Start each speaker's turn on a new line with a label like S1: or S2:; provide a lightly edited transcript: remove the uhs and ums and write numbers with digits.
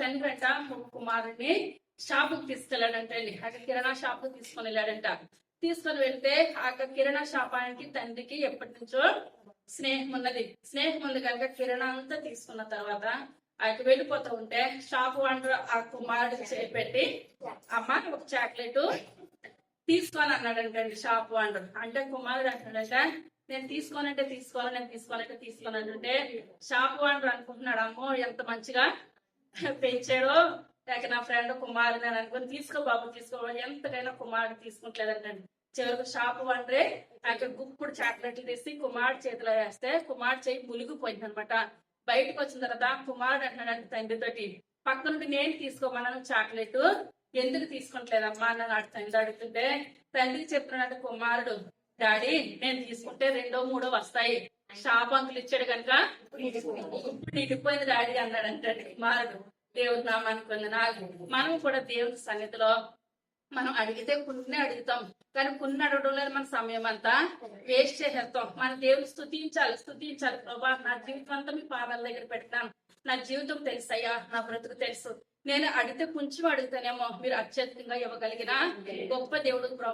S1: తండ్రి అంట కుమారుడిని షాపుకి తీసుకెళ్ళాడంటండి. అక్కడ కిరాణా షాప్ తీసుకొని వెళ్ళాడంట. తీసుకొని వెళ్తే ఆ కిరాణా షాపానికి తండ్రికి ఎప్పటి నుంచో స్నేహం ఉంది కనుక కిరాణా అంతా తీసుకున్న తర్వాత ఆయన వెళ్ళిపోతూ ఉంటే షాప్ వాండర్ ఆ కుమారుడికి చేపెట్టి అమ్మ ఒక చాక్లెట్ తీసుకొని అన్నాడంటండి షాప్ వాండర్. అంటే కుమారుడు అంటున్నాడంట నేను తీసుకోనంటే అంటే షాప్ వాండర్ అనుకుంటున్నాడు అమ్మో ఎంత మంచిగా పెంచాడో లేక నా ఫ్రెండ్ కుమారుడు అని అనుకుని తీసుకో బాబు తీసుకో ఎంతకైనా కుమారుడు తీసుకుంటలేదంటండి. చివరికి షాప్ వాండరే అక్కడ గుప్పుడు చాక్లెట్లు తీసి కుమారుడు చేతిలో వేస్తే కుమారుడు చేయి మునిగిపోయింది అనమాట. బయటకు వచ్చిన తర్వాత కుమారుడు అంటున్నాడంటే తండ్రితోటి పక్క నుండి నేను తీసుకోమన్నాను చాక్లెట్ ఎందుకు తీసుకుంటలేదమ్మా అని తండ్రి అడుగుతుంటే తండ్రికి చెప్తున్నాడు కుమారుడు డాడీ నేను తీసుకుంటే 2, 3 వస్తాయి షాప్ అంకులు ఇచ్చాడు కనుక నిండిపోయింది డాడీ అన్నాడంటే కుమారుడు. దేవుడు నామానికి నాకు మనం కూడా దేవుని సన్నిధిలో మనం అడిగితే కొన్ని అడుగుతాం కానీ కొన్ని అడగడంలో మన సమయం అంతా వేస్ట్ చేసేస్తాం. మన దేవుని స్తుతించాలి ప్రభా నా జీవితం అంతా మీ పాదాల దగ్గర పెడతాను. నా జీవితం తెలుసయ్యా నా బ్రతుకు తెలుసు. నేను అడిగితే కొంచెం అడుగుతానేమో మీరు అత్యధికంగా ఇవ్వగలిగిన గొప్ప దేవుడు